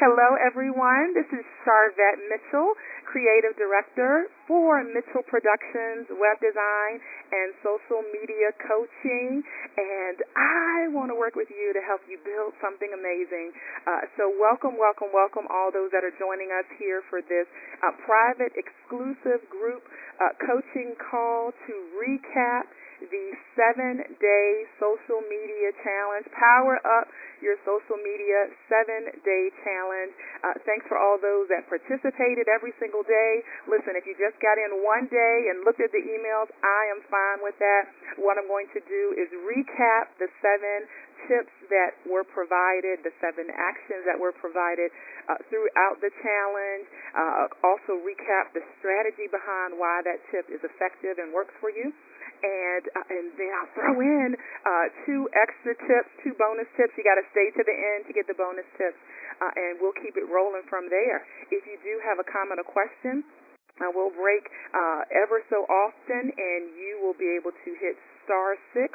Hello, everyone. This is Sharvette Mitchell, Creative Director for Mitchell Productions, Web Design, and Social Media Coaching. And I want to work with you to help you build something amazing. So welcome, welcome, welcome all those that are joining us here for this private, exclusive group coaching call to recap the 7-day social media challenge. Power up your social media 7-day challenge. Thanks for all those that participated every single day. Listen, if you just got in one day and looked at the emails, I am fine with that. What I'm going to do is recap the 7 tips that were provided, the 7 actions that were provided throughout the challenge. Also recap the strategy behind why that tip is effective and works for you. And then I'll throw in 2 extra tips, 2 bonus tips. You got to stay to the end to get the bonus tips, and we'll keep it rolling from there. If you do have a comment or question, we'll break ever so often, and you will be able to hit *6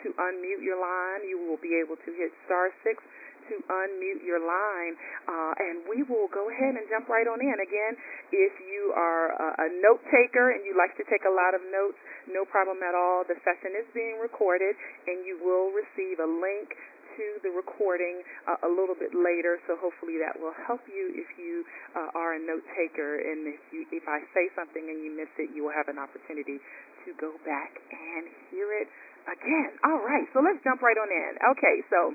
to unmute your line. You will be able to hit *6 to unmute your line, and we will go ahead and jump right on in. Again, if you are a note taker and you like to take a lot of notes, no problem at all. The session is being recorded, and you will receive a link to the recording a little bit later, so hopefully that will help you if you are a note taker, and if I say something and you miss it, you will have an opportunity to go back and hear it again. All right, so let's jump right on in. Okay, so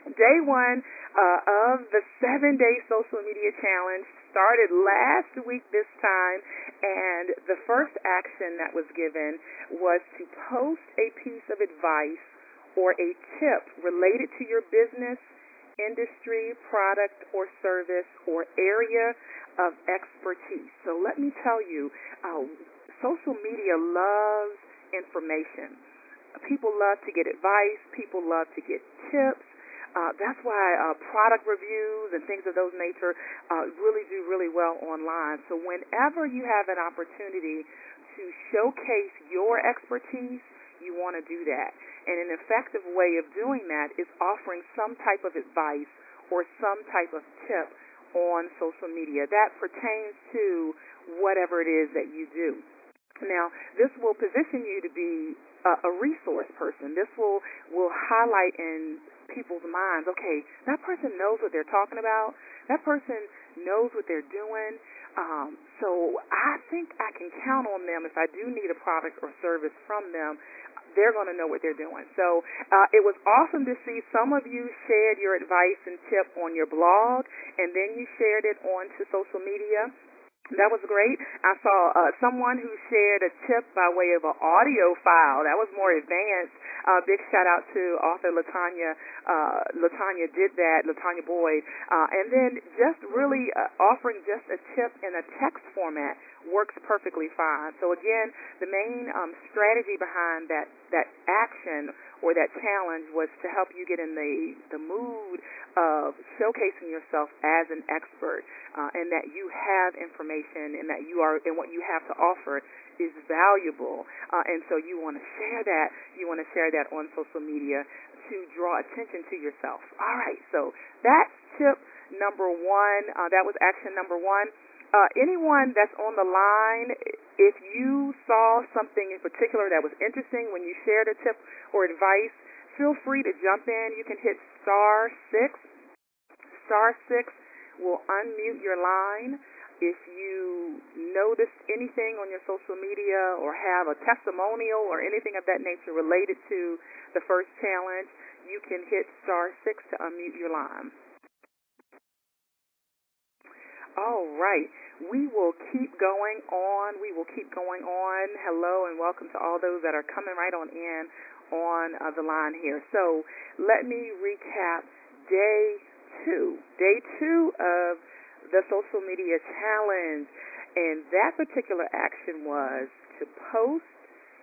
Day 1 of the 7-day social media challenge started last week this time, and the first action that was given was to post a piece of advice or a tip related to your business, industry, product, or service, or area of expertise. So let me tell you, social media loves information. People love to get advice. People love to get tips. That's why product reviews and things of those nature really do really well online. So whenever you have an opportunity to showcase your expertise, you want to do that. And an effective way of doing that is offering some type of advice or some type of tip on social media. That pertains to whatever it is that you do. Now, this will position you to be a resource person. This will highlight in people's minds, okay, that person knows what they're talking about. That person knows what they're doing. So I think I can count on them if I do need a product or service from them. They're going to know what they're doing. So it was awesome to see some of you shared your advice and tip on your blog, and then you shared it onto social media. That was great. I saw someone who shared a tip by way of an audio file. That was more advanced. Big shout out to author Latanya. Latanya did that, Latanya Boyd. And then just really offering just a tip in a text format works perfectly fine. So again, the main strategy behind that action or that challenge was to help you get in the mood of showcasing yourself as an expert, and that you have information, and that you are, and what you have to offer is valuable. And so you want to share that. You want to share that on social media to draw attention to yourself. All right, so that's tip number 1. That was action number 1. Anyone that's on the line, if you saw something in particular that was interesting when you shared a tip or advice, feel free to jump in. You can hit *6. *6 will unmute your line. If you notice anything on your social media or have a testimonial or anything of that nature related to the first challenge, you can hit *6 to unmute your line. All right. We will keep going on. Hello and welcome to all those that are coming right on in on the line here. So let me recap day 2. Day 2 of the social media challenge. And that particular action was to post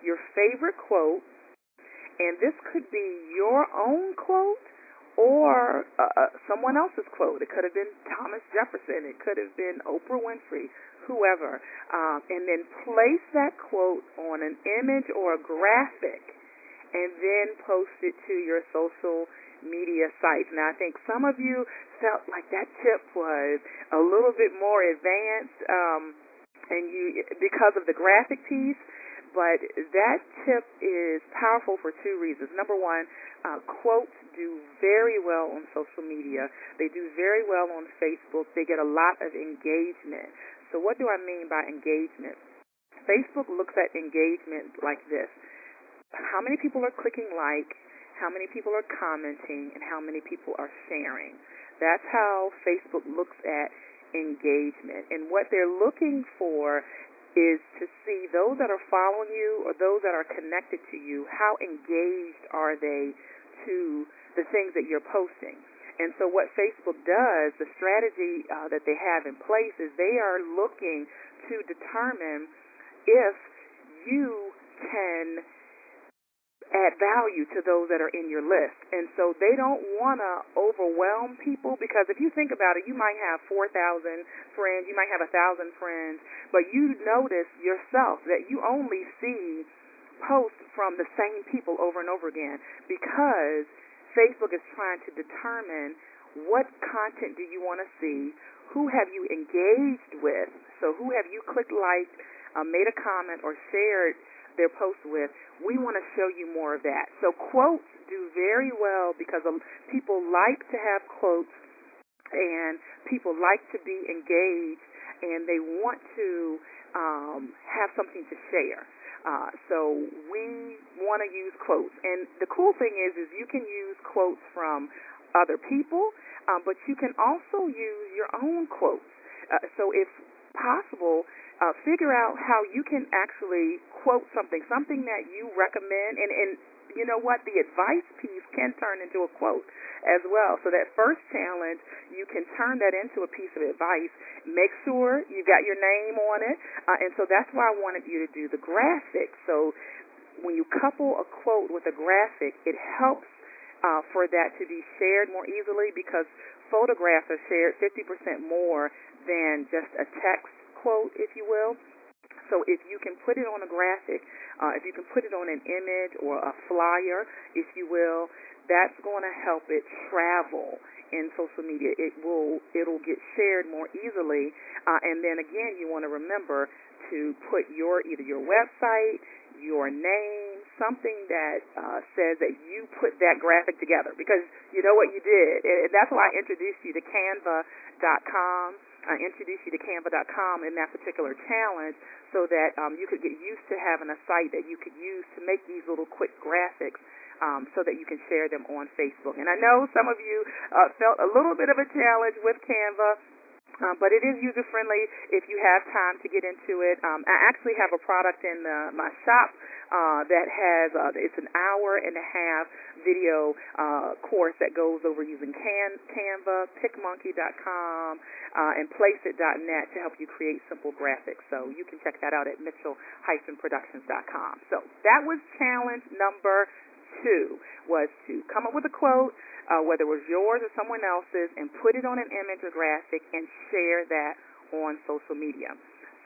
your favorite quote. And this could be your own quote or someone else's quote. It could have been Thomas Jefferson. It could have been Oprah Winfrey, whoever. And then place that quote on an image or a graphic and then post it to your social media sites. Now, I think some of you felt like that tip was a little bit more advanced, and you because of the graphic piece. But that tip is powerful for two reasons. Number one, quotes do very well on social media. They do very well on Facebook. They get a lot of engagement. So what do I mean by engagement? Facebook looks at engagement like this. How many people are clicking like, how many people are commenting, and how many people are sharing. That's how Facebook looks at engagement. And what they're looking for is to see those that are following you or those that are connected to you, how engaged are they to the things that you're posting. And so what Facebook does, the strategy that they have in place is they are looking to determine if you can add value to those that are in your list. And so they don't want to overwhelm people, because if you think about it, you might have 4,000 friends, you might have 1,000 friends, but you notice yourself that you only see posts from the same people over and over again, because Facebook is trying to determine what content do you want to see, who have you engaged with, so who have you clicked like, made a comment, or shared their post with. We want to show you more of that. So quotes do very well because people like to have quotes, and people like to be engaged, and they want to have something to share. So we want to use quotes. And the cool thing is you can use quotes from other people, but you can also use your own quotes. So if possible, figure out how you can actually quote something that you recommend, and you know what, the advice piece can turn into a quote as well. So that first challenge, you can turn that into a piece of advice. Make sure you got your name on it, and so that's why I wanted you to do the graphic. So when you couple a quote with a graphic, it helps for that to be shared more easily, because photographs are shared 50% more than just a text quote, if you will. So if you can put it on a graphic, if you can put it on an image or a flyer, if you will, that's going to help it travel in social media. It'll get shared more easily. And then again, you want to remember to put either your website, your name, something that says that you put that graphic together, because you know what you did. And that's why I introduced you to Canva.com. I introduced you to Canva.com in that particular challenge, so that you could get used to having a site that you could use to make these little quick graphics, so that you can share them on Facebook. And I know some of you felt a little bit of a challenge with Canva, but it is user-friendly if you have time to get into it. I actually have a product in my shop that has, it's an hour-and-a-half video course that goes over using Canva, PicMonkey.com, and Placeit.net to help you create simple graphics. So you can check that out at Mitchell-Productions.com. So that was challenge number 2, was to come up with a quote, whether it was yours or someone else's, and put it on an image or graphic and share that on social media.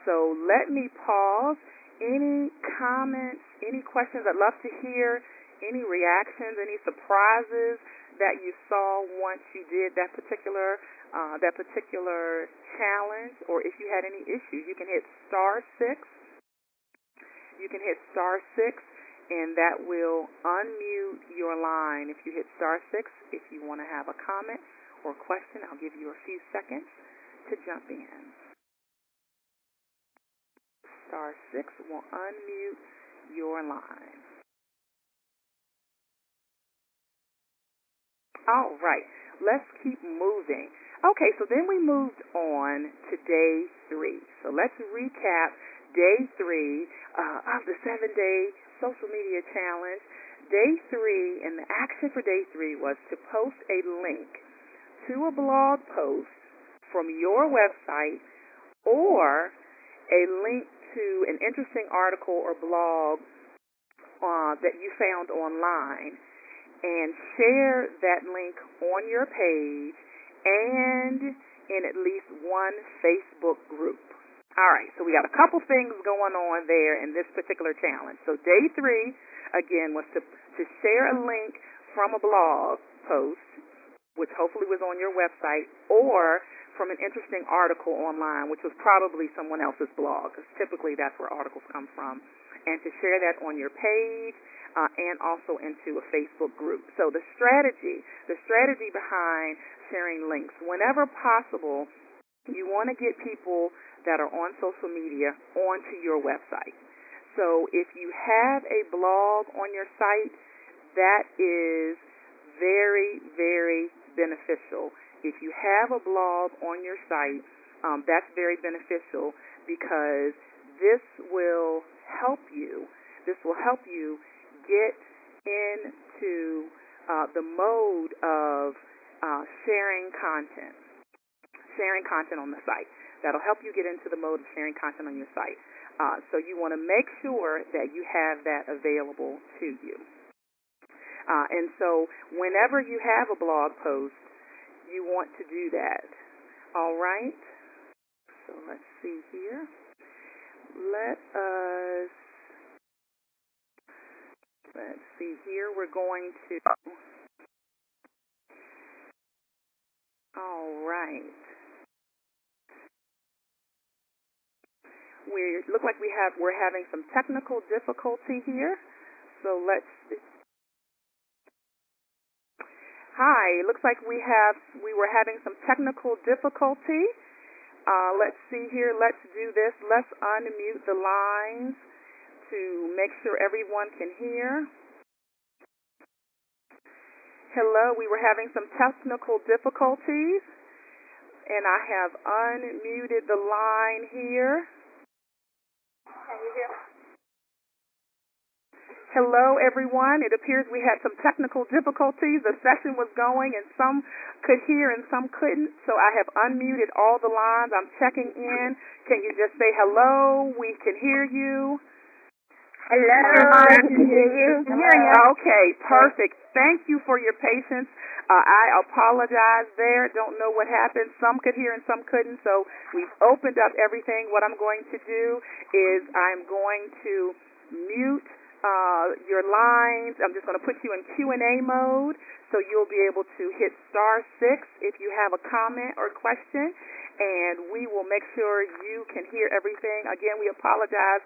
So let me pause. Any comments, any questions? I'd love to hear any reactions, any surprises that you saw once you did that particular challenge, or if you had any issues. You can hit *6. You can hit *6. And that will unmute your line. If you hit *6, if you want to have a comment or question, I'll give you a few seconds to jump in. *6 will unmute your line. All right, let's keep moving. Okay, so then we moved on to day 3. So let's recap day 3 of the 7-day social media challenge. Day 3, and the action for day 3 was to post a link to a blog post from your website, or a link to an interesting article or blog that you found online, and share that link on your page and in at least one Facebook group. All right, so we got a couple things going on there in this particular challenge. So day 3 again, was to share a link from a blog post, which hopefully was on your website, or from an interesting article online, which was probably someone else's blog, because typically that's where articles come from, and to share that on your page and also into a Facebook group. So the strategy behind sharing links, whenever possible, you want to get people that are on social media onto your website. So if you have a blog on your site, that is very, very beneficial. If you have a blog on your site, that's very beneficial because this will help you. Get into the mode of sharing content on the site. That'll help you get into the mode of sharing content on your site. So you want to make sure that you have that available to you. And so whenever you have a blog post, you want to do that. All right? So let's see here. Let's see here. We're going to... All right. We look like we're having some technical difficulty here. So let's see. Hi, it looks like we were having some technical difficulty. Let's see here. Let's do this. Let's unmute the lines to make sure everyone can hear. Hello, we were having some technical difficulties, and I have unmuted the line here. Can you hear me? Hello, everyone. It appears we had some technical difficulties. The session was going, and some could hear and some couldn't, so I have unmuted all the lines. I'm checking in. Can you just say hello? We can hear you. Hello, I can hear you. Okay, perfect. Thank you for your patience. I apologize there. Don't know what happened. Some could hear and some couldn't, so we've opened up everything. What I'm going to do is I'm going to mute your lines. I'm just going to put you in Q&A mode, so you'll be able to hit *6 if you have a comment or question, and we will make sure you can hear everything. Again, we apologize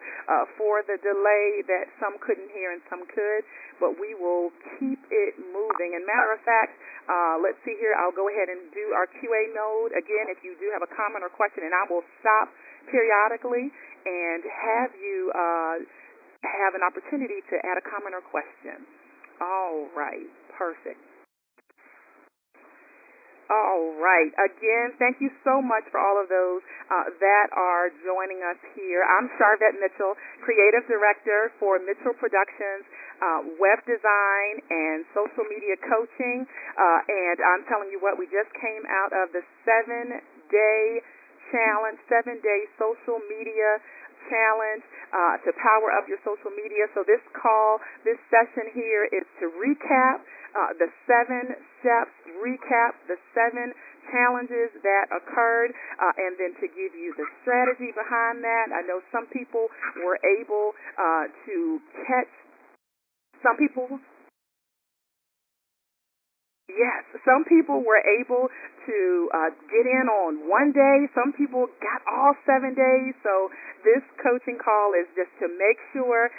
for the delay that some couldn't hear and some could, but we will keep it moving. And matter of fact, let's see here. I'll go ahead and do our QA mode. Again, if you do have a comment or question, and I will stop periodically and have you have an opportunity to add a comment or question. All right. Perfect. All right. Again, thank you so much for all of those that are joining us here. I'm Sharvette Mitchell, Creative Director for Mitchell Productions, Web Design, and Social Media Coaching. And I'm telling you what, we just came out of the 7-day challenge, 7-day social media challenge to power up your social media. So this session here is to recap the 7 steps, recap the 7 challenges that occurred, and then to give you the strategy behind that. I know some people were able to catch, some people were able to get in on one day. Some people got all 7 days. So this coaching call is just to make sure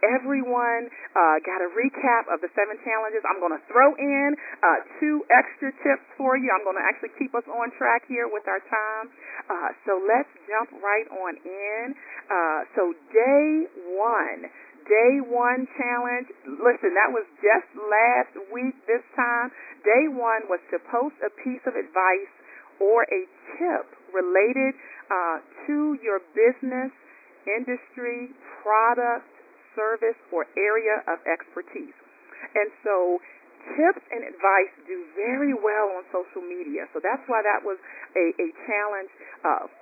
everyone got a recap of the 7 challenges. I'm going to throw in 2 extra tips for you. I'm going to actually keep us on track here with our time. So let's jump right on in. So Day 1 challenge. Listen, that was just last week this time. Day 1 was to post a piece of advice or a tip related to your business, industry, product, service, or area of expertise. And so tips and advice do very well on social media. So that's why that was a challenge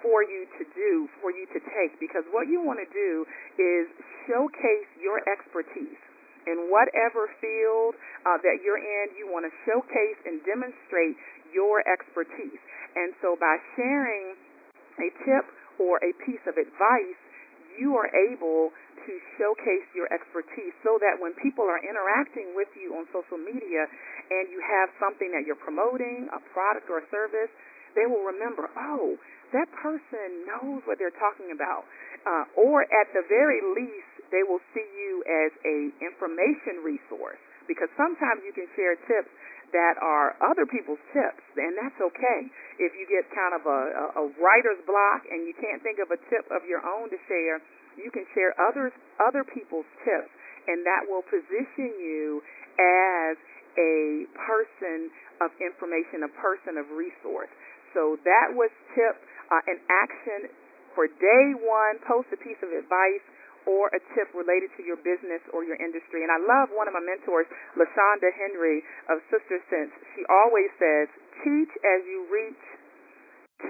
for you to do, for you to take, because what you want to do is showcase your expertise. In whatever field that you're in, you want to showcase and demonstrate your expertise. And so by sharing a tip or a piece of advice, you are able to showcase your expertise so that when people are interacting with you on social media and you have something that you're promoting, a product or a service, they will remember, oh, that person knows what they're talking about. Or at the very least, they will see you as a information resource, because sometimes you can share tips that are other people's tips, and that's okay. If you get kind of a writer's block and you can't think of a tip of your own to share, you can share other people's tips, and that will position you as a person of information, a person of resource. So that was tip an action for day one. Post a piece of advice or a tip related to your business or your industry. And I love one of my mentors, LaShonda Henry of Sister Sense. She always says, teach as you reach,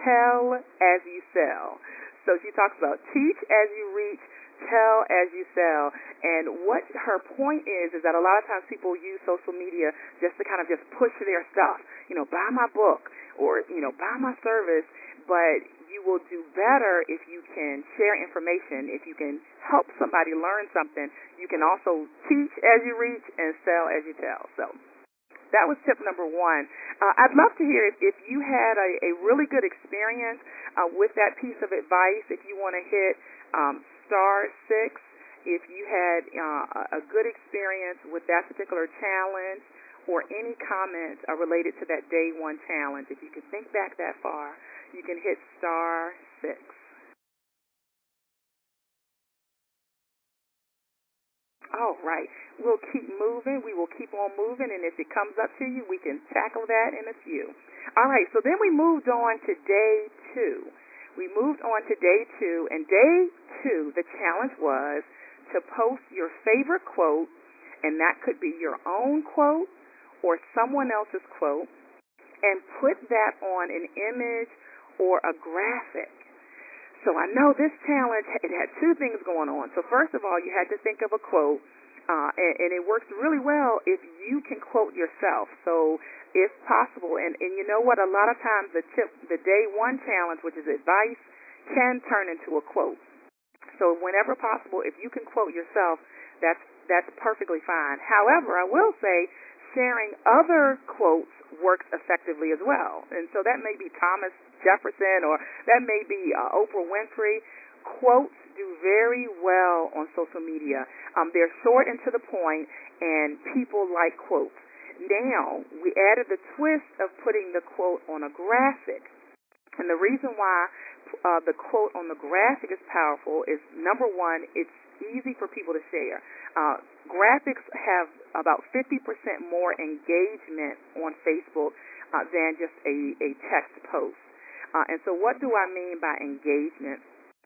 tell as you sell. So she talks about teach as you reach, tell as you sell. And what her point is that a lot of times people use social media just to kind of just push their stuff. Buy my book or, buy my service. But you will do better if you can share information, if you can help somebody learn something. You can also teach as you reach and sell as you tell. So that was tip number one. I'd love to hear if you had a really good experience with that piece of advice. If you want to hit *6, if you had a good experience with that particular challenge or any comments related to that day one challenge. If you can think back that far, you can hit *6. All right. We'll keep moving. We will keep on moving, and if it comes up to you, we can tackle that in a few. All right, so then we moved on to day 2. And day 2, the challenge was to post your favorite quote, and that could be your own quote or someone else's quote, and put that on an image or a graphic. So I know this challenge, it had two things going on. So first of all, you had to think of a quote, and it works really well if you can quote yourself. So if possible, and you know what, a lot of times the day one challenge, which is advice, can turn into a quote. So whenever possible, if you can quote yourself, that's perfectly fine. However, I will say sharing other quotes works effectively as well. And so that may be Thomas Jefferson, or that may be Oprah Winfrey. Quotes do very well on social media. They're short and to the point, and people like quotes. Now, we added the twist of putting the quote on a graphic. And the reason why the quote on the graphic is powerful is, number one, it's easy for people to share. Graphics have about 50% more engagement on Facebook than just a text post. And so what do I mean by engagement?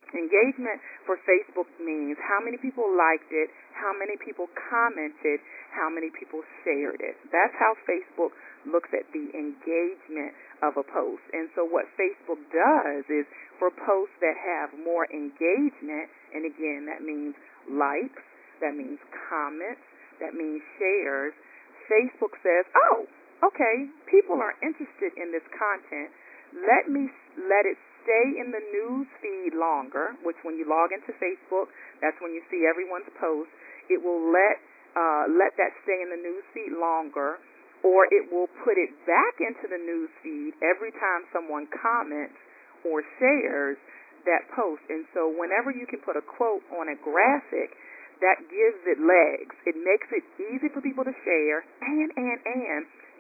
Engagement for Facebook means how many people liked it, how many people commented, how many people shared it. That's how Facebook looks at the engagement of a post. And so what Facebook does is, for posts that have more engagement, and again, that means likes, that means comments, that means shares, Facebook says, oh, okay, people are interested in this content. Let it stay in the news feed longer, which when you log into Facebook, that's when you see everyone's post. It will let that stay in the news feed longer, or it will put it back into the news feed every time someone comments or shares that post. And so whenever you can put a quote on a graphic, that gives it legs. It makes it easy for people to share, and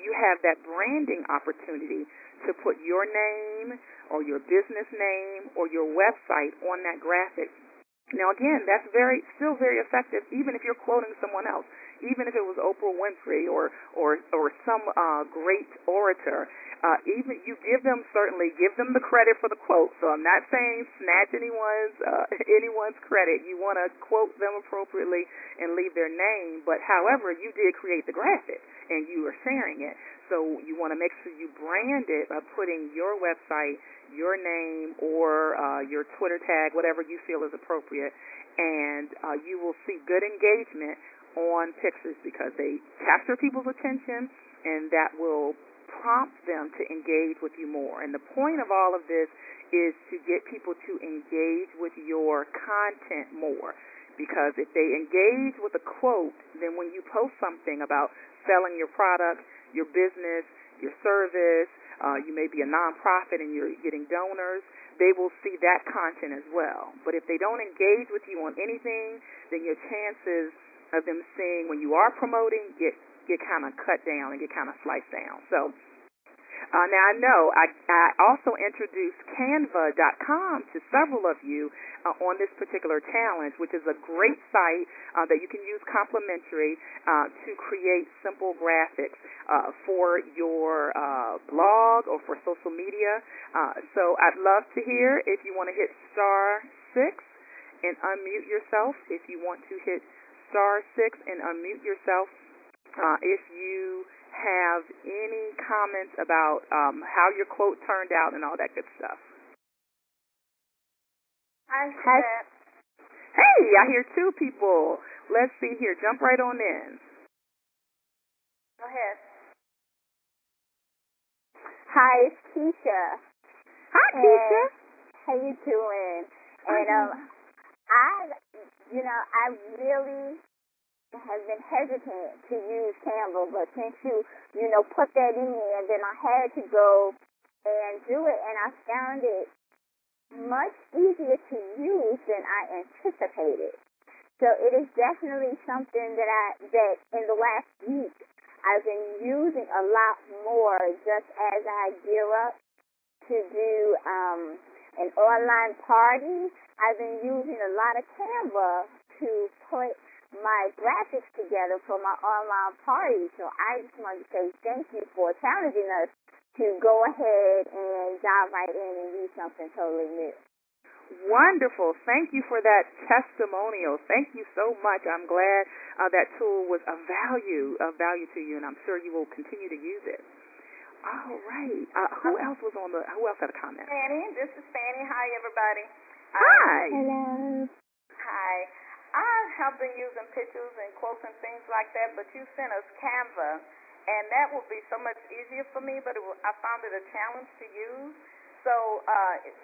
you have that branding opportunity to put your name or your business name or your website on that graphic. Now, again, that's still very effective, even if you're quoting someone else, even if it was Oprah Winfrey or some great orator. Even you certainly give them the credit for the quote. So I'm not saying snatch anyone's credit. You want to quote them appropriately and leave their name. But however, you did create the graphic and you are sharing it. So you want to make sure you brand it by putting your website, your name, or your Twitter tag, whatever you feel is appropriate, and you will see good engagement on pictures because they capture people's attention, and that will prompt them to engage with you more. And the point of all of this is to get people to engage with your content more. because if they engage with a quote, then when you post something about selling your product, your business, your service, you may be a nonprofit and you're getting donors, they will see that content as well. But if they don't engage with you on anything, then your chances of them seeing when you are promoting get kind of cut down and get kind of sliced down. So now I know I also introduced Canva.com to several of you on this particular challenge, which is a great site that you can use complimentary to create simple graphics for your blog or for social media. So I'd love to hear if you want to hit *6 and unmute yourself. If you want to hit *6 and unmute yourself. If you have any comments about how your quote turned out and all that good stuff. Hi. Hey, I hear two people. Let's see here. Jump right on in. Go ahead. Hi, it's Keisha. Hi, Keisha. How you doing? And I really have been hesitant to use Canva, but since you put that in, then I had to go and do it, and I found it much easier to use than I anticipated. So it is definitely something that in the last week I've been using a lot more, just as I gear up to do an online party. I've been using a lot of Canva to put my graphics together for my online party. So I just wanted to say thank you for challenging us to go ahead and dive right in and use something totally new. Wonderful. Thank you for that testimonial. Thank you so much. I'm glad that tool was of value to you, and I'm sure you will continue to use it. All right. Who else had a comment? Fanny, this is Fanny. Hi, everybody. Hi. Hello. Hi. I have been using pictures and quotes and things like that, but you sent us Canva, and that would be so much easier for me, but I found it a challenge to use. So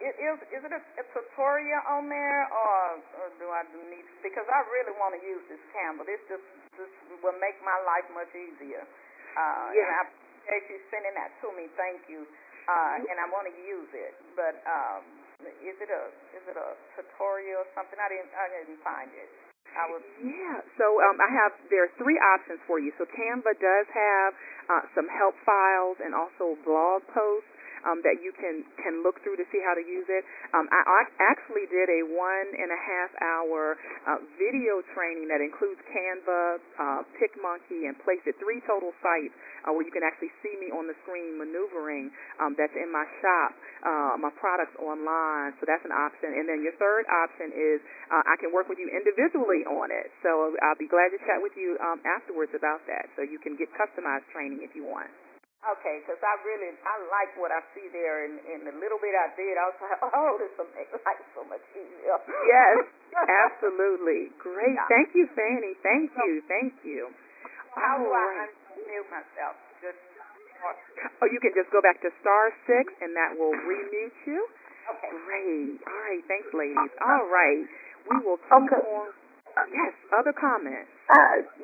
is it a tutorial on there, or do I need to, because I really want to use this Canva. This will make my life much easier. And I appreciate you sending that to me. Thank you. And I want to use it, but is it a tutorial or something? I didn't find it. So there are three options for you. So Canva does have some help files and also blog posts that you can look through to see how to use it. I actually did a 1.5-hour video training that includes Canva, PicMonkey, and Place It, 3 total sites where you can actually see me on the screen maneuvering. That's in my shop, my products online. So that's an option. And then your third option is I can work with you individually on it. So I'll be glad to chat with you afterwards about that. So you can get customized training if you want. Okay, because I like what I see there, and the little bit I did, I was like, oh, this will make life so much easier. Yes, absolutely. Great. Yeah. Thank you, Fanny. Thank you. How do I unmute myself? You can just go back to *6, and that will remute you. Okay. Great. All right. Thanks, ladies. All right. We will keep on. Yes, other comments.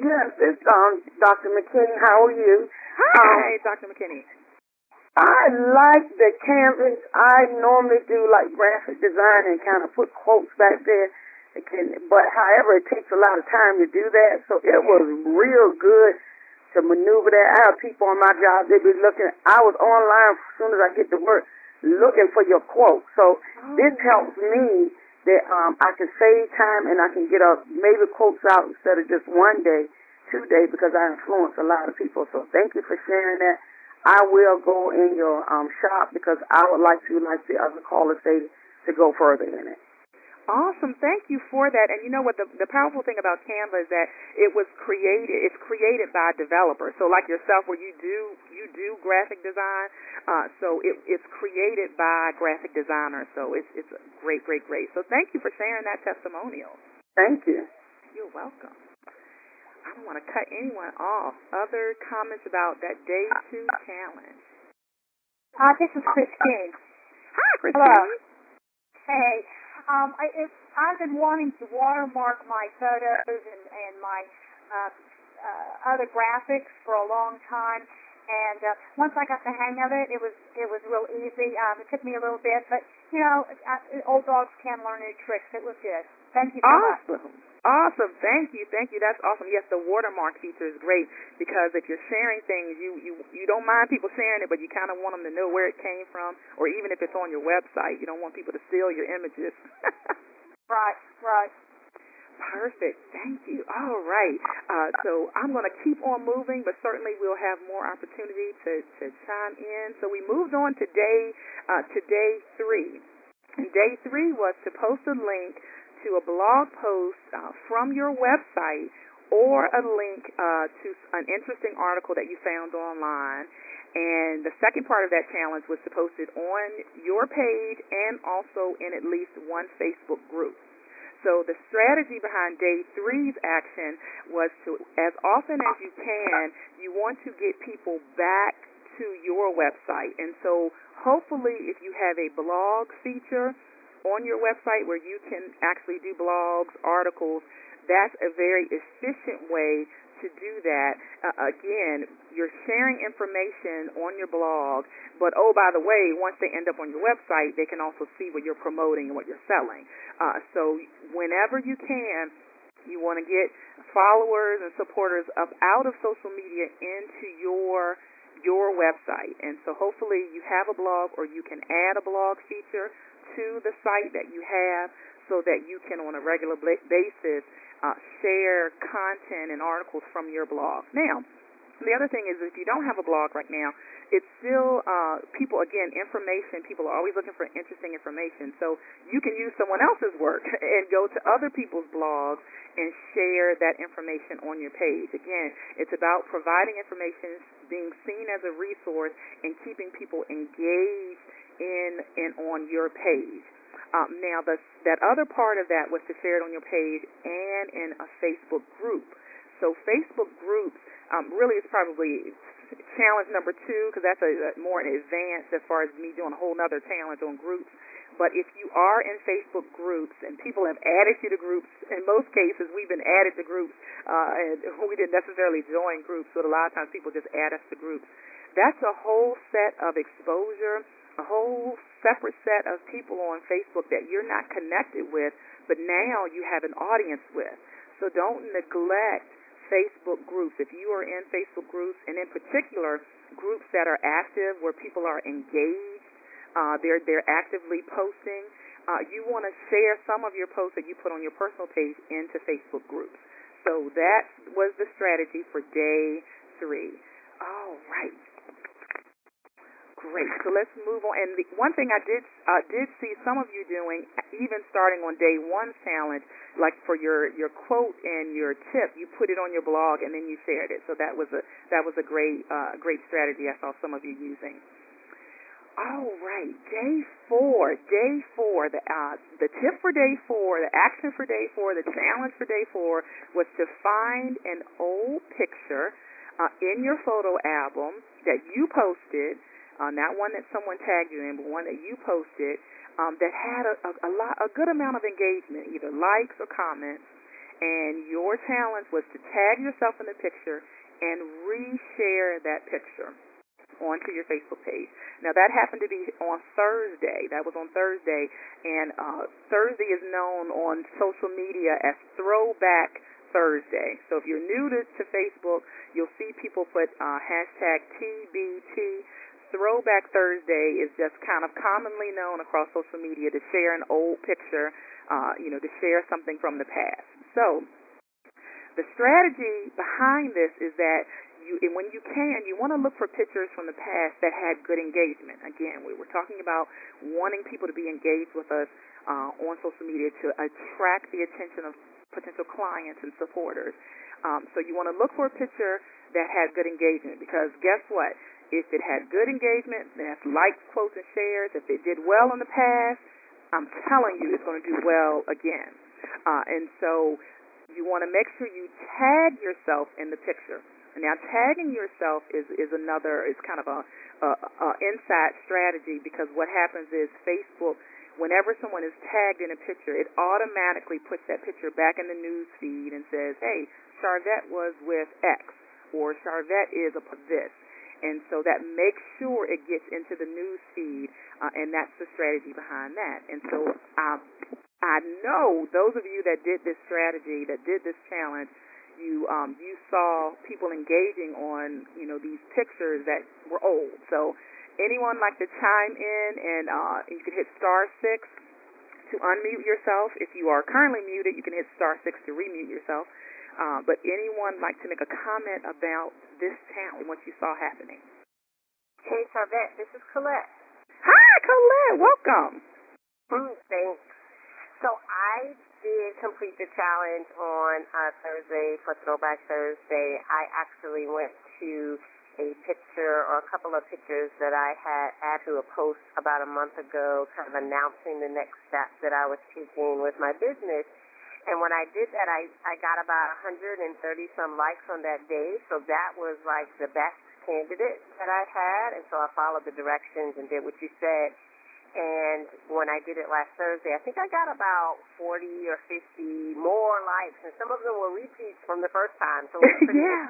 Yes, it's Dr. McKinney. How are you? Hi, Dr. McKinney. I like the canvas. I normally do like graphic design and kind of put quotes back there. But however, it takes a lot of time to do that. So it was real good to maneuver that. I have people on my job, they be looking. I was online as soon as I get to work looking for your quote. So this helps me that I can save time and I can get maybe quotes out instead of just 1 day, 2 days, because I influence a lot of people. So thank you for sharing that. I will go in your shop because I would like to, like the other callers say, to go further in it. Awesome. Thank you for that. And you know what? The powerful thing about Canva is that it's created by developers. So like yourself, where you do graphic design, so it's created by graphic designers. So it's great. So thank you for sharing that testimonial. Thank you. You're welcome. I don't want to cut anyone off. Other comments about that Day 2 challenge? This is Christine. Hi, Christine. Hello. Hey. I've been wanting to watermark my photos and my other graphics for a long time. And once I got the hang of it, it was real easy. It took me a little bit, but old dogs can learn new tricks. It was good. Thank you so much. Awesome. Thank you. That's awesome. Yes, the watermark feature is great because if you're sharing things, you don't mind people sharing it, but you kind of want them to know where it came from, or even if it's on your website, you don't want people to steal your images. Right. Perfect. Thank you. All right. So I'm going to keep on moving, but certainly we'll have more opportunity to chime in. So we moved on to day 3. And day 3 was to post a link to a blog post from your website or a link to an interesting article that you found online. And the second part of that challenge was to post it on your page and also in at least one Facebook group. So the strategy behind day 3's action was to, as often as you can, you want to get people back to your website. And so hopefully if you have a blog feature on your website where you can actually do blogs, articles, that's a very efficient way to do that. Again, you're sharing information on your blog, but by the way, once they end up on your website, they can also see what you're promoting and what you're selling. So whenever you can, you want to get followers and supporters up out of social media into your website. And so hopefully you have a blog or you can add a blog feature to the site that you have so that you can on a regular basis share content and articles from your blog. Now, the other thing is if you don't have a blog right now, it's still people are always looking for interesting information. So you can use someone else's work and go to other people's blogs and share that information on your page. Again, it's about providing information, being seen as a resource, and keeping people engaged in and on your page. Now, that other part of that was to share it on your page and in a Facebook group. So Facebook groups really is probably challenge number 2 because that's more advanced as far as me doing a whole other challenge on groups. But if you are in Facebook groups and people have added you to groups, in most cases we've been added to groups and we didn't necessarily join groups, but a lot of times people just add us to groups. That's a whole set of exposure, a whole separate set of people on Facebook that you're not connected with, but now you have an audience with. So don't neglect Facebook groups. If you are in Facebook groups, and in particular groups that are active where people are engaged, they're actively posting, you want to share some of your posts that you put on your personal page into Facebook groups. So that was the strategy for day 3. All right. Great. So let's move on. And the one thing I did see some of you doing, even starting on day 1's challenge, like for your quote and your tip, you put it on your blog and then you shared it. So that was a great strategy I saw some of you using. All right, day 4. The tip for day 4, the action for day 4, the challenge for day 4 was to find an old picture in your photo album that you posted. Not one that someone tagged you in, but one that you posted that had a good amount of engagement, either likes or comments. And your challenge was to tag yourself in the picture and reshare that picture onto your Facebook page. Now, that happened to be on Thursday. That was on Thursday. And Thursday is known on social media as Throwback Thursday. So if you're new to Facebook, you'll see people put hashtag TBT. Throwback Thursday is just kind of commonly known across social media to share an old picture, to share something from the past. So the strategy behind this is that when you want to look for pictures from the past that had good engagement. Again, we were talking about wanting people to be engaged with us on social media to attract the attention of potential clients and supporters. So you want to look for a picture that had good engagement because guess what? If it had good engagement, that's likes, quotes, and shares. If it did well in the past, I'm telling you it's going to do well again. And so you want to make sure you tag yourself in the picture. Now, tagging yourself is kind of a inside strategy because what happens is Facebook whenever someone is tagged in a picture, it automatically puts that picture back in the news feed and says, hey, Sharvette was with X, or Sharvette is a this. And so that makes sure it gets into the news feed, and that's the strategy behind that. And so I know those of you that did this strategy, that did this challenge, you saw people engaging on, these pictures that were old. So anyone like to chime in, and you can hit *6 to unmute yourself. If you are currently muted, you can hit *6 to remute yourself. But anyone like to make a comment about this challenge, what you saw happening? Hey, Sharvette, this is Colette. Hi, Colette. Welcome. Thanks. So I did complete the challenge on Thursday, for Throwback Thursday. I actually went to a picture or a couple of pictures that I had added to a post about a month ago, kind of announcing the next steps that I was taking with my business. And when I did that, I got about 130-some likes on that day, so that was like the best candidate that I had, and so I followed the directions and did what you said. And when I did it last Thursday, I think I got about 40 or 50 more likes, and some of them were repeats from the first time, so it was pretty yeah.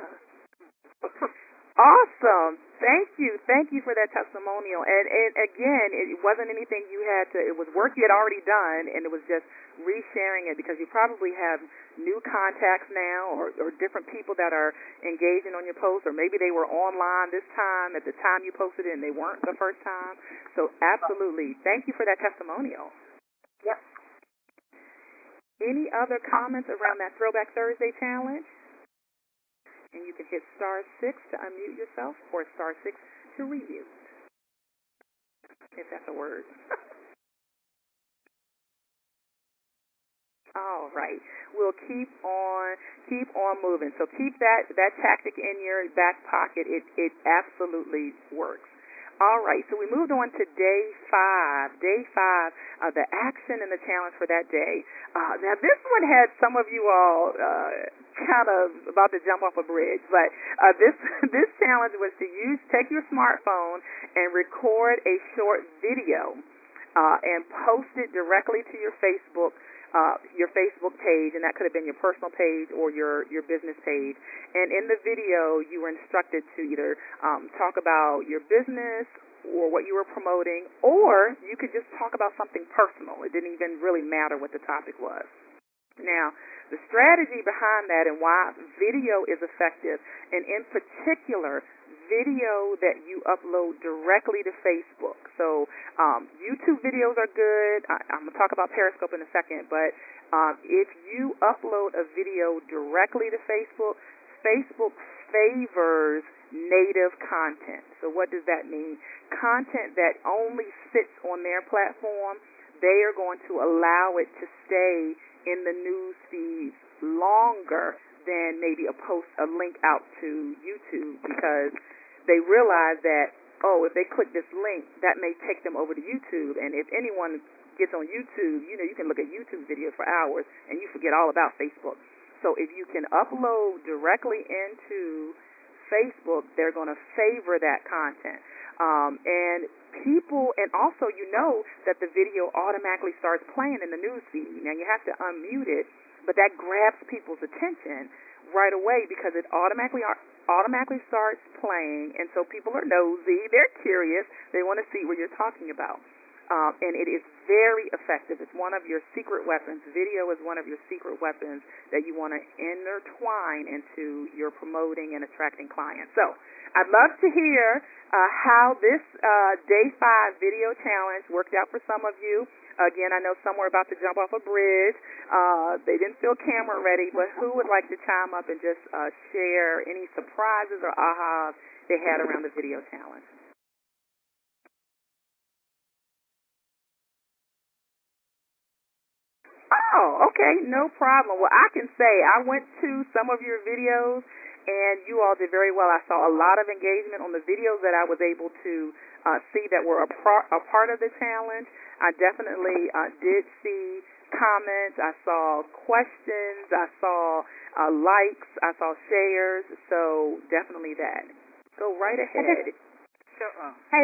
Awesome. Thank you for that testimonial. And again, it wasn't anything you had to, it was work you had already done, and it was just resharing it, because you probably have new contacts now, or different people that are engaging on your post, or maybe they were online this time at the time you posted it and they weren't the first time. So absolutely. Thank you for that testimonial. Yep. Any other comments around that Throwback Thursday challenge? And you can hit *6 to unmute yourself, or *6 to remute, if that's a word. All right. We'll keep on moving. So keep that tactic in your back pocket. It absolutely works. All right. So we moved on to day 5. Day 5, the action and the challenge for that day. Now this one had some of you all kind of about to jump off a bridge, but this challenge was to take your smartphone and record a short video and post it directly to your Facebook page, and that could have been your personal page or your business page. And in the video, you were instructed to either talk about your business or what you were promoting, or you could just talk about something personal. It didn't even really matter what the topic was. Now, the strategy behind that and why video is effective, and in particular, video that you upload directly to Facebook. So YouTube videos are good. I'm going to talk about Periscope in a second, but if you upload a video directly to Facebook, Facebook favors native content. So what does that mean? Content that only sits on their platform, they are going to allow it to stay in the news feed longer than maybe a link out to YouTube, because they realize that, if they click this link, that may take them over to YouTube. And if anyone gets on YouTube, you can look at YouTube videos for hours and you forget all about Facebook. So if you can upload directly into Facebook, they're going to favor that content. And also that the video automatically starts playing in the news feed. Now you have to unmute it, but that grabs people's attention right away, because it automatically starts playing, and so people are nosy, they're curious, they want to see what you're talking about. And it is very effective. It's one of your secret weapons. Video is one of your secret weapons that you want to intertwine into your promoting and attracting clients. So I'd love to hear how this Day 5 video challenge worked out for some of you. Again, I know some were about to jump off a bridge. They didn't feel camera ready, but who would like to chime up and just share any surprises or ahas they had around the video challenge? Oh, okay, no problem. Well, I can say I went to some of your videos, and you all did very well. I saw a lot of engagement on the videos that I was able to see that were a part of the challenge. I definitely did see comments. I saw questions. I saw likes. I saw shares. So definitely that. Go right ahead. Hey,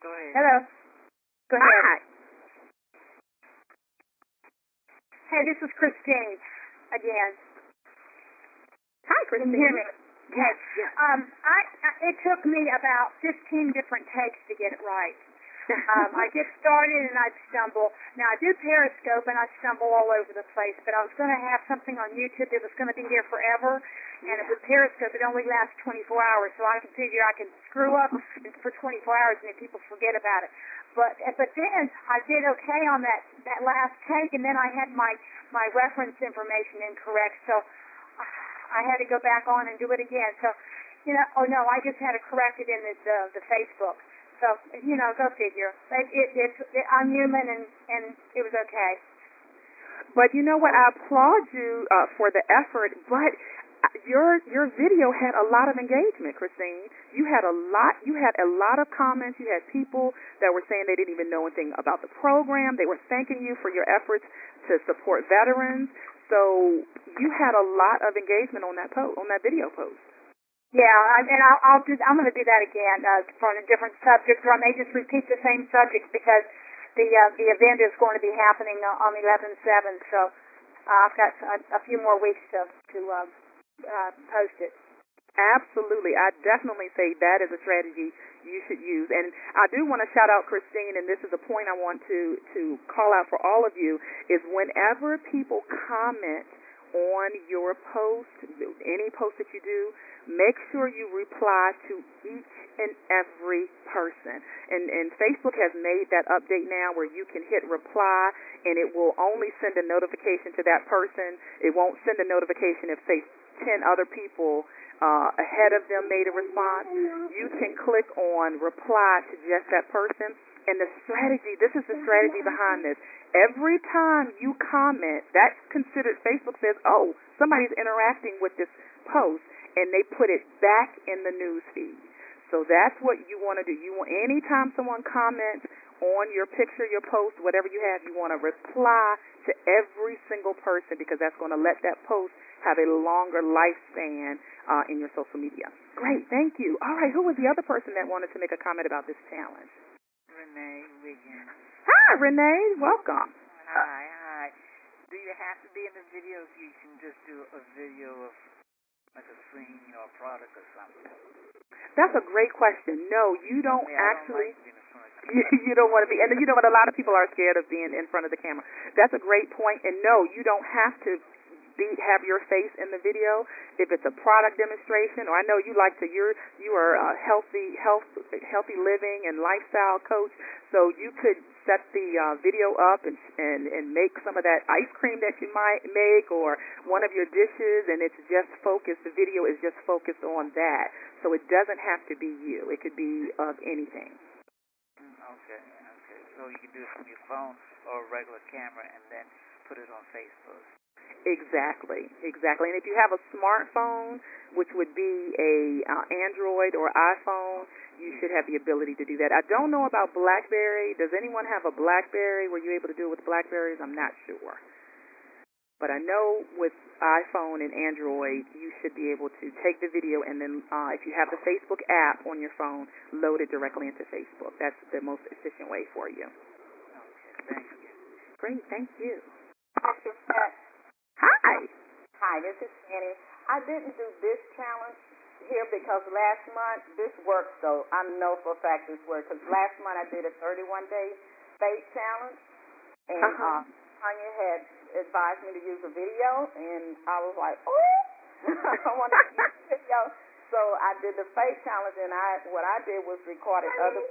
Go ahead. Hello. Go ahead. Hi. Hey, this is Christine again. Hi, Can Christine. you hear me? Yes, yes. It took me about 15 different takes to get it right. I get started and I'd stumble. Now, I do Periscope and I stumble all over the place, but I was going to have something on YouTube that was going to be there forever, and with Periscope, it only lasts 24 hours, so I can figure I can screw up for 24 hours and then people forget about it. But then I did okay on that last take, and then I had my reference information incorrect, so I had to go back on and do it again. So, oh no, I just had to correct it in the Facebook. So, go figure. I'm human, and it was okay. But you know what? I applaud you for the effort. But your video had a lot of engagement, Christine. You had a lot of comments. You had people that were saying they didn't even know anything about the program. They were thanking you for your efforts to support veterans. So you had a lot of engagement on that video post. Yeah, and I'm going to do that again for a different subject, or I may just repeat the same subject because the event is going to be happening on 11/7. So I've got a few more weeks to post it. Absolutely. I definitely say that is a strategy you should use. And I do want to shout out Christine, and this is a point I want to call out for all of you, is whenever people comment on your post, any post that you do, make sure you reply to each and every person. And Facebook has made that update now where you can hit reply, and it will only send a notification to that person. It won't send a notification if, say, 10 other people ahead of them made a response. You can click on reply to just that person. And this is the strategy behind this. Every time you comment, that's considered, Facebook says, oh, somebody's interacting with this post, and they put it back in the news feed. So that's what you want to do. Anytime someone comments on your picture, your post, whatever you have, you want to reply to every single person, because that's going to let that post have a longer lifespan in your social media. Great, thank you. All right, who was the other person that wanted to make a comment about this challenge? Renee Wiggins. Hi, Renee. Welcome. Hi. Do you have to be in the video if you can just do a video of like a scene, a product or something? That's a great question. No, you don't actually. I don't like being in front of the camera. You don't want to be, and you know what? A lot of people are scared of being in front of the camera. That's a great point. And no, you don't have to have your face in the video. If it's a product demonstration, or I know you like to, you are a healthy living and lifestyle coach, so you could set the video up and make some of that ice cream that you might make, or one of your dishes, and it's just focused. The video is just focused on that, so it doesn't have to be you. It could be of anything. Okay. So you can do it from your phone or a regular camera and then put it on Facebook. Exactly. And if you have a smartphone, which would be a Android or iPhone, you should have the ability to do that. I don't know about BlackBerry. Does anyone have a BlackBerry? Were you able to do it with BlackBerries? I'm not sure. But I know with iPhone and Android, you should be able to take the video and then if you have the Facebook app on your phone, load it directly into Facebook. That's the most efficient way for you. Okay, thank you. Great, thank you. Sharvette. Hi, this is Annie. I didn't do this challenge here because last month, this works though. I know for a fact this works, because last month I did a 31-day faith challenge, and Tanya had advised me to use a video, and I was like, oh, I want to use a video. So I did the faith challenge, and what I did was recorded other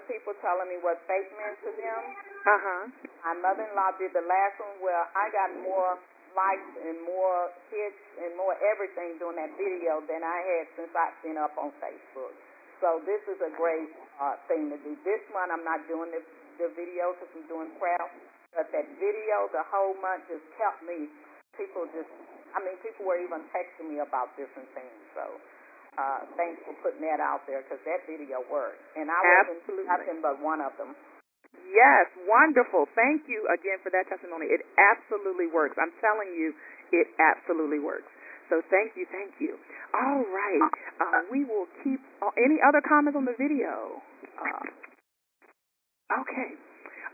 people telling me what faith meant to them. My mother-in-law did the last one where I got more likes and more hits and more everything doing that video than I had since I've been up on Facebook. So this is a great thing to do. This month I'm not doing the video because I'm doing craft, but that video the whole month just kept me. People were even texting me about different things. So thanks for putting that out there, because that video worked. And I wasn't nothing but one of them. Yes, wonderful. Thank you again for that testimony. It absolutely works. I'm telling you, it absolutely works. So thank you, thank you. All right. We will keep. Any other comments on the video? Okay.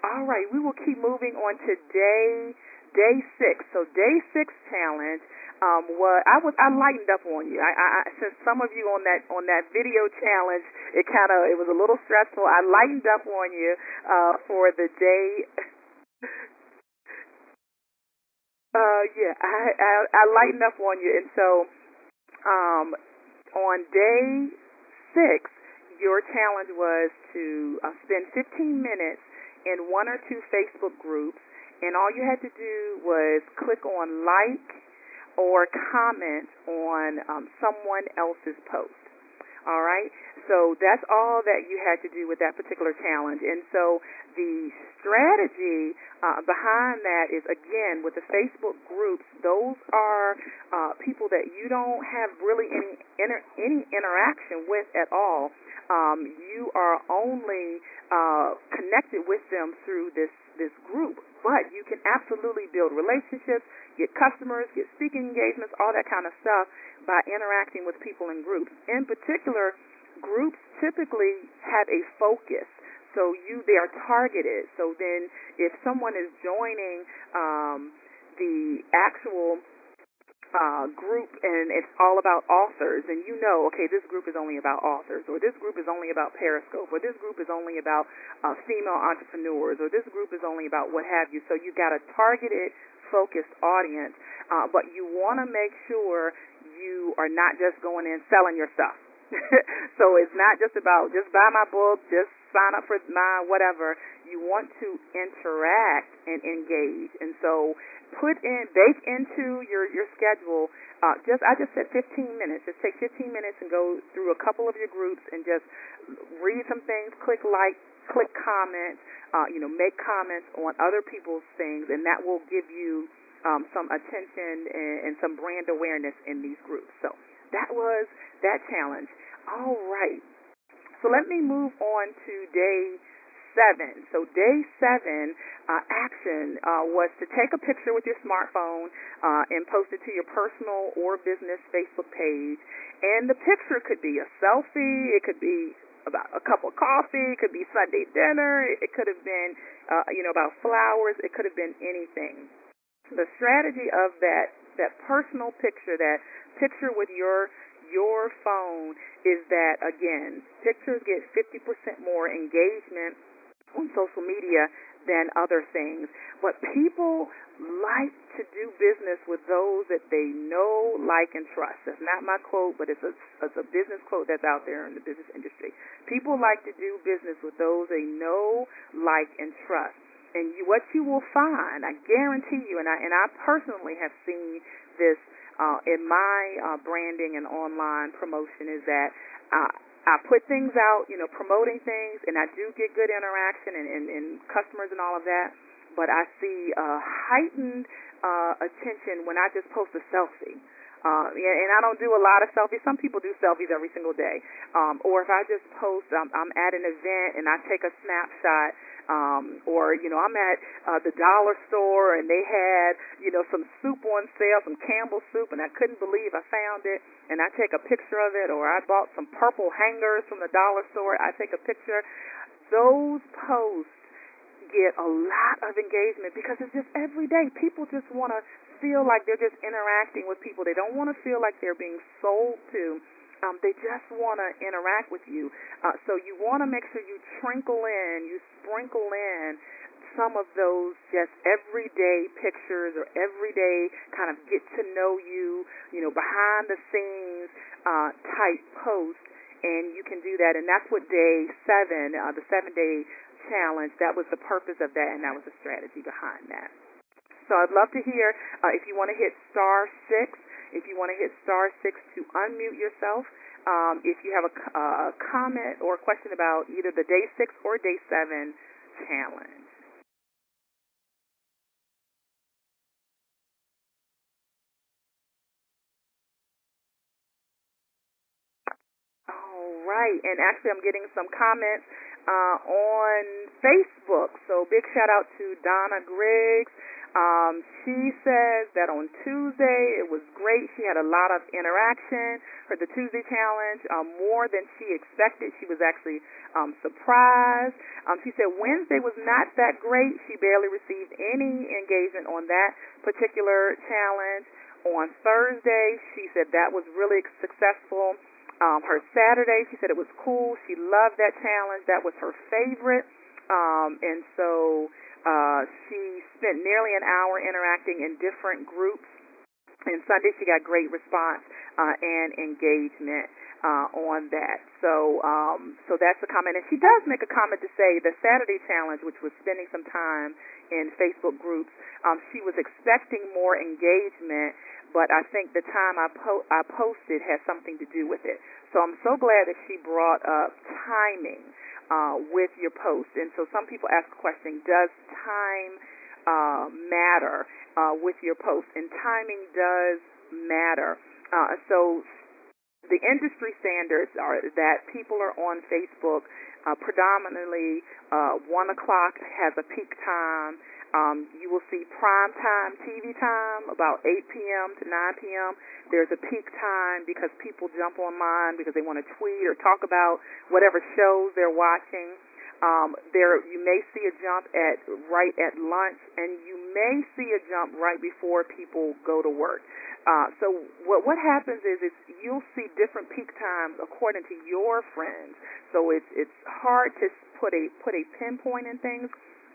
All right. We will keep moving on to day 6. So day 6 challenge. I lightened up on you. I since some of you on that video challenge, it was a little stressful. I lightened up on you for the day. Yeah, I lightened up on you, and so on day 6, your challenge was to spend 15 minutes in 1 or 2 Facebook groups, and all you had to do was click on like or comment on someone else's post. All right? So that's all that you had to do with that particular challenge. And so the strategy behind that is, again, with the Facebook groups, those are people that you don't have really any interaction with at all. You are only connected with them through this group. But you can absolutely build relationships, get customers, get speaking engagements, all that kind of stuff by interacting with people in groups. In particular, groups typically have a focus. So they are targeted. So then if someone is joining the actual group and it's all about authors, and okay, this group is only about authors, or this group is only about Periscope, or this group is only about female entrepreneurs, or this group is only about what have you. So you got a targeted, focused audience, but you want to make sure you are not just going in selling your stuff. So it's not just about just buy my book, just sign up for my whatever. You want to interact and engage, and so bake into your schedule. I just said 15 minutes. Just take 15 minutes and go through a couple of your groups and just read some things, click like, click comment, make comments on other people's things, and that will give you some attention and some brand awareness in these groups. So that was that challenge. All right. So let me move on to day 7. So day 7 action was to take a picture with your smartphone and post it to your personal or business Facebook page. And the picture could be a selfie. It could be about a cup of coffee. It could be Sunday dinner. It could have been, about flowers. It could have been anything. The strategy of that personal picture, that picture with your phone, is that, again, pictures get 50% more engagement on social media than other things. But people like to do business with those that they know, like, and trust. That's not my quote, but it's a business quote that's out there in the business industry. People like to do business with those they know, like, and trust. And what you will find, I guarantee you, and I personally have seen this in my branding and online promotion, is that I put things out, promoting things, and I do get good interaction and customers and all of that, but I see heightened attention when I just post a selfie. And I don't do a lot of selfies. Some people do selfies every single day. Or if I just post, I'm at an event and I take a snapshot, or, I'm at the dollar store and they had, some soup on sale, some Campbell's soup, and I couldn't believe I found it, and I take a picture of it. Or I bought some purple hangers from the dollar store. I take a picture. Those posts get a lot of engagement because it's just every day. People just want to feel like they're just interacting with people. They don't want to feel like they're being sold to. They just want to interact with you. So you want to make sure you sprinkle in some of those just everyday pictures or everyday kind of get to know you, behind the scenes type posts, and you can do that. And that's what day 7, the 7-day challenge, that was the purpose of that, and that was the strategy behind that. So I'd love to hear if you want to hit *6, if you want to hit *6 to unmute yourself. If you have a comment or a question about either the day 6 or day 7 challenge. All right, and actually I'm getting some comments on Facebook. So big shout out to Donna Griggs. She says that on Tuesday it was great. She had a lot of interaction for the Tuesday challenge, more than she expected. She was actually surprised. She said Wednesday was not that great. She barely received any engagement on that particular challenge. On Thursday, she said that was really successful. Her Saturday, she said it was cool. She loved that challenge. That was her favorite. And so she spent nearly an hour interacting in different groups. And Sunday, she got great response and engagement on that. So that's a comment. And she does make a comment to say the Saturday challenge, which was spending some time in Facebook groups, she was expecting more engagement, but I think the time I posted has something to do with it. So I'm so glad that she brought up timing with your post. And so some people ask the question, does time matter with your post? And timing does matter. So the industry standards are that people are on Facebook predominantly 1 o'clock has a peak time. You will see prime time TV time about 8 p.m. to 9 p.m. There's a peak time because people jump online because they want to tweet or talk about whatever shows they're watching. You may see a jump right at lunch, and you may see a jump right before people go to work. So what happens is you'll see different peak times according to your friends. So it's hard to put a pinpoint in things.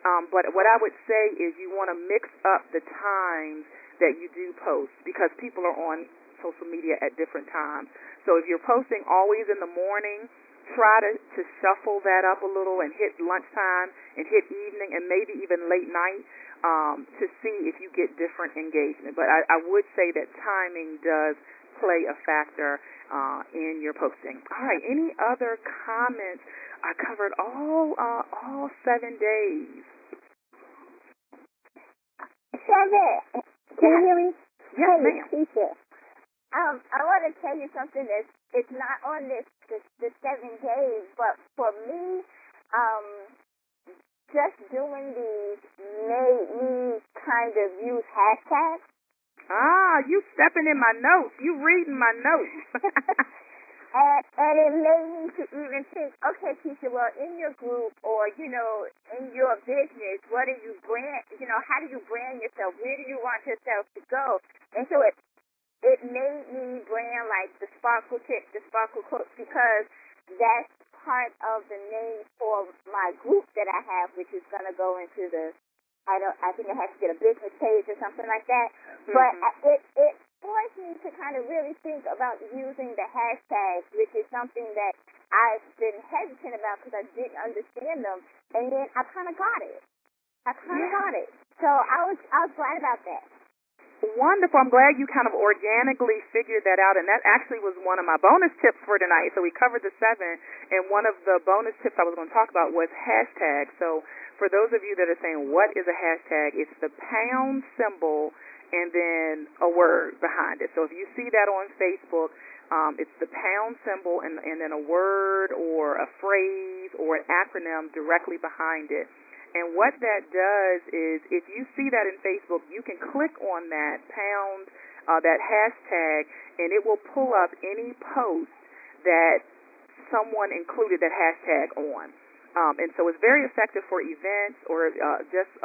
But what I would say is you want to mix up the times that you do post because people are on social media at different times. So if you're posting always in the morning, try to shuffle that up a little and hit lunchtime and hit evening and maybe even late night to see if you get different engagement. But I would say that timing does play a factor in your posting. All right, any other comments? I covered all 7 days. Sharvette, can you hear me? Yes, ma'am. Keisha. I want to tell you something it's not on the 7 days, but for me, just doing these made me kind of use hashtags. You stepping in my notes. You reading my notes. And it made me to even think, okay, Keisha, well, in your group or, in your business, what do you brand, how do you brand yourself? Where do you want yourself to go? And so it made me brand like the Sparkle Tip, the Sparkle Quotes, because that's part of the name for my group that I have, which is going to go into I think I have to get a business page or something like that. Mm-hmm. But it forced me to kind of really think about using the hashtags, which is something that I've been hesitant about because I didn't understand them. And then I kind of got it. So I was glad about that. Wonderful. I'm glad you kind of organically figured that out, and that actually was one of my bonus tips for tonight. So we covered the 7, and one of the bonus tips I was going to talk about was hashtags. So for those of you that are saying, what is a hashtag? It's the pound symbol and then a word behind it. So if you see that on Facebook, it's the pound symbol and then a word or a phrase or an acronym directly behind it. And what that does is if you see that in Facebook, you can click on that pound, that hashtag, and it will pull up any post that someone included that hashtag on. And so it's very effective for events or just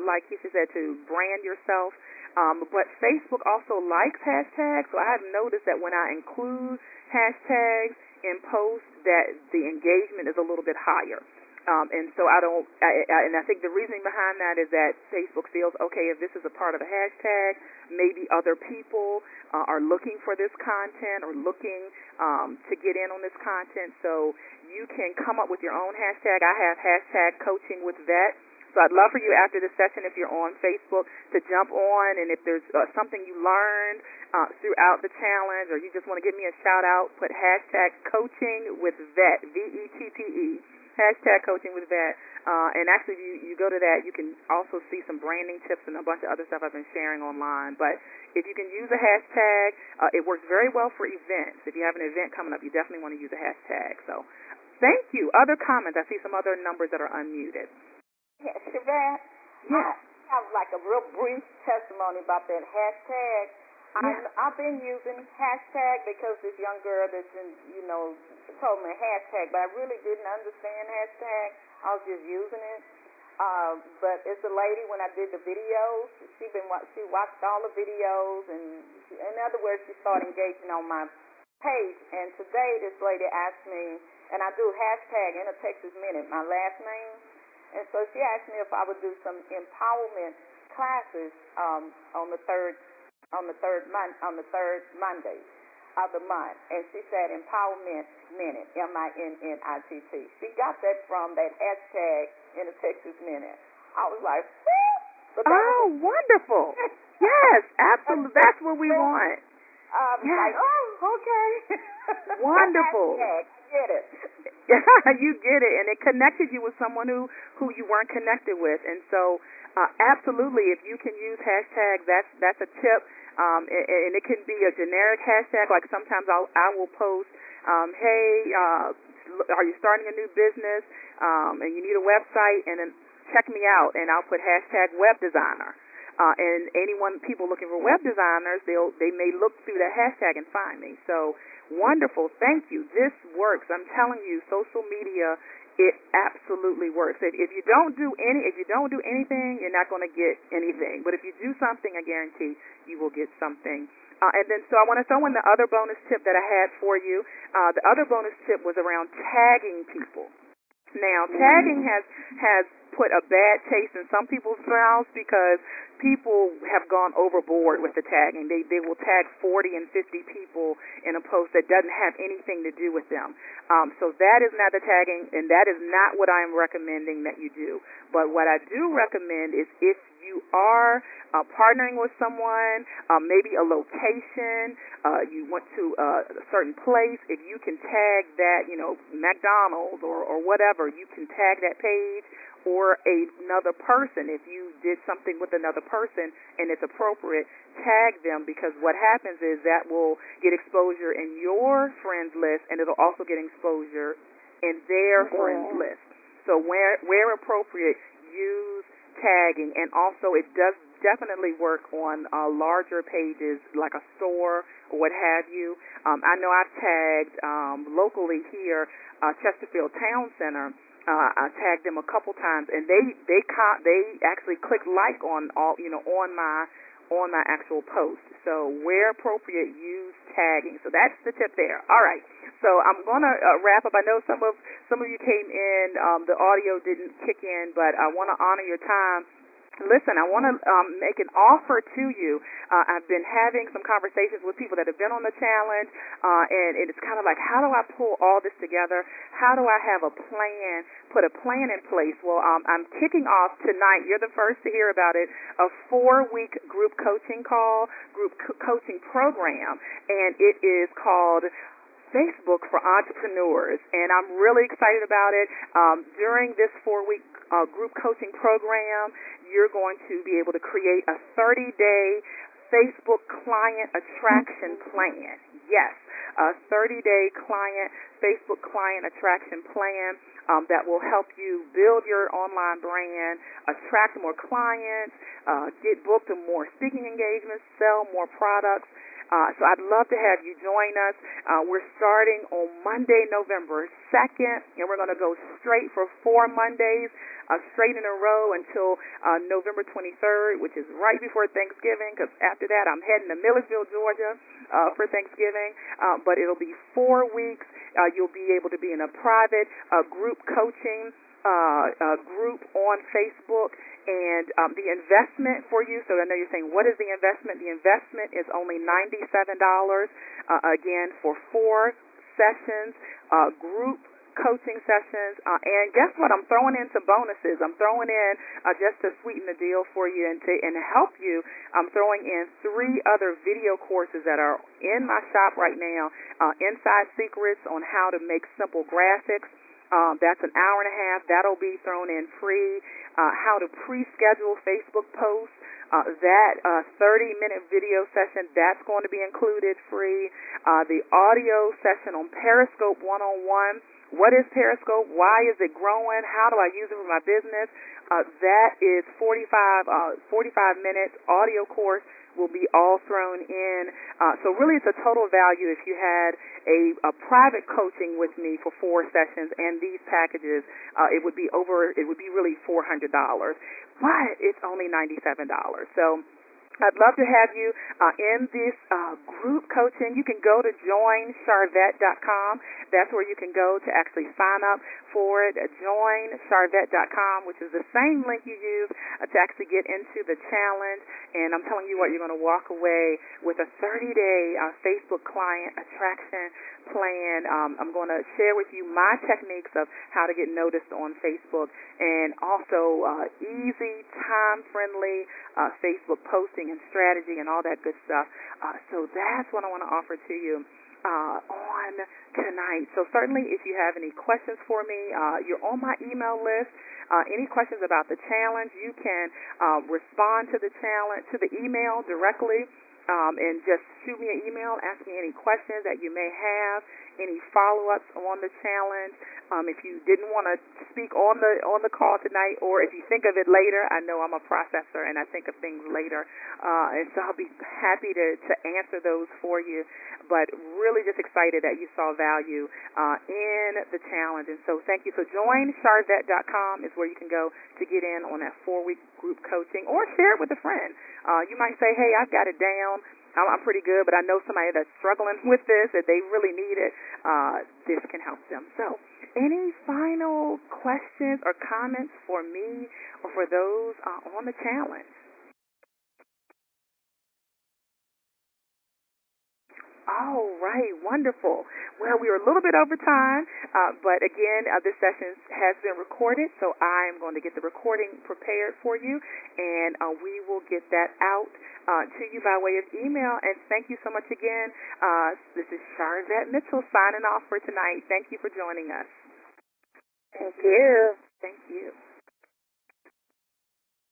like Keisha said, to brand yourself. But Facebook also likes hashtags, so I have noticed that when I include hashtags in posts that the engagement is a little bit higher. And so and I think the reasoning behind that is that Facebook feels, okay, if this is a part of a hashtag, maybe other people are looking for this content or looking to get in on this content. So you can come up with your own hashtag. I have hashtag coaching with vet. So I'd love for you after the session, if you're on Facebook, to jump on, and if there's something you learned throughout the challenge, or you just want to give me a shout out, put hashtag coaching with vet, VETTE. Hashtag coaching with vet. And actually, if you go to that, you can also see some branding tips and a bunch of other stuff I've been sharing online. But if you can use a hashtag, it works very well for events. If you have an event coming up, you definitely want to use a hashtag. So thank you. Other comments? I see some other numbers that are unmuted. Yeah, Sharvette, Yes. I have like a real brief testimony about that hashtag. Yes. I've been using hashtag because this young girl that's told me hashtag, but I really didn't understand hashtag. I was just using it. But it's a lady, when I did the videos, she watched all the videos, and in other words, she started engaging on my page. And today this lady asked me, and I do hashtag in a Texas Minute, my last name. And so she asked me if I would do some empowerment classes on the third Monday of the month. And she said Empowerment Minute, MINNITT. She got that from that hashtag in the Texas Minute. I was like, wonderful. Yes, absolutely. That's what we want. Yes. Like, okay. Wonderful. Hashtag, get it. You get it, and it connected you with someone who you weren't connected with. And so, absolutely, if you can use hashtag, that's a tip. And it can be a generic hashtag. Like sometimes I will post, hey, are you starting a new business? And you need a website, and then check me out, and I'll put hashtag web designer. And people looking for web designers, they may look through that hashtag and find me. So wonderful, thank you. This works. I'm telling you, social media, it absolutely works. If you don't do anything, you're not going to get anything. But if you do something, I guarantee you will get something. And then, so I want to throw in the other bonus tip that I had for you. The other bonus tip was around tagging people. Now, tagging has put a bad taste in some people's mouths because people have gone overboard with the tagging. They will tag 40 and 50 people in a post that doesn't have anything to do with them. So that is not the tagging, and that is not what I'm recommending that you do. But what I do recommend is if you are partnering with someone, maybe a location, you went to a certain place, if you can tag that, McDonald's or whatever, you can tag that page or another person. If you did something with another person and it's appropriate, tag them, because what happens is that will get exposure in your friends list, and it'll also get exposure in their friends list. So where appropriate, use tagging. And also it does definitely work on larger pages like a store or what have you. I know I've tagged locally here, Chesterfield Town Center. I tagged them a couple times, and they actually clicked like on my actual post. So where appropriate, use tagging. So that's the tip there. All right. So I'm going to wrap up. I know some of you came in, the audio didn't kick in, but I want to honor your time. Listen, I want to make an offer to you. I've been having some conversations with people that have been on the challenge, and it's kind of like, how do I pull all this together? How do I have a plan, put a plan in place? Well, I'm kicking off tonight, you're the first to hear about it, a 4-week group coaching coaching program, and it is called Facebook for Entrepreneurs, and I'm really excited about it. During this 4-week group coaching program, you're going to be able to create a 30-day Facebook client attraction plan. Yes, a 30-day Facebook client attraction plan that will help you build your online brand, attract more clients, get booked to more speaking engagements, sell more products. So I'd love to have you join us. We're starting on Monday, November 2nd, and we're going to go straight for 4 Mondays, straight in a row until November 23rd, which is right before Thanksgiving, because after that I'm heading to Millersville, Georgia for Thanksgiving. But it'll be 4 weeks. You'll be able to be in a private group coaching group on Facebook. And the investment for you, so I know you're saying, what is the investment? The investment is only $97, again, for 4 sessions, group coaching sessions. And guess what? I'm throwing in some bonuses. I'm throwing in, just to sweeten the deal for you and help you, I'm throwing in 3 other video courses that are in my shop right now, Inside Secrets on how to make simple graphics, That's an hour and a half. That'll be thrown in free. How to pre-schedule Facebook posts. That 30-minute video session, that's going to be included free. The audio session on Periscope 101. What is Periscope? Why is it growing? How do I use it for my business? That is 45 minutes audio course will be all thrown in. So really it's a total value if you had a private coaching with me for 4 sessions and these packages, it would be really $400. But it's only $97. So I'd love to have you in this group coaching. You can go to joinsharvette.com. That's where you can go to actually sign up for it. Joinsharvette.com, which is the same link you use to actually get into the challenge. And I'm telling you what, you're going to walk away with a 30-day Facebook client attraction plan. I'm going to share with you my techniques of how to get noticed on Facebook and also easy, time-friendly Facebook posting and strategy and all that good stuff. So that's what I want to offer to you on tonight. So certainly if you have any questions for me, you're on my email list. Any questions about the challenge, you can respond to the challenge, to the email directly. And just shoot me an email, ask me any questions that you may have, any follow-ups on the challenge. If you didn't want to speak on the call tonight, or if you think of it later, I know I'm a processor and I think of things later, and so I'll be happy to answer those for you. But really just excited that you saw value in the challenge. And so thank you. So joinsharvette.com is where you can go to get in on that 4-week group coaching, or share it with a friend. You might say, hey, I've got it down. I'm pretty good, but I know somebody that's struggling with this, that they really need it. This can help them. So any final questions or comments for me or for those on the challenge? All right, wonderful. Well, we were a little bit over time, but again, this session has been recorded, so I'm going to get the recording prepared for you, and we will get that out to you by way of email. And thank you so much again. This is Sharvette Mitchell signing off for tonight. Thank you for joining us. Thank you. Thank you.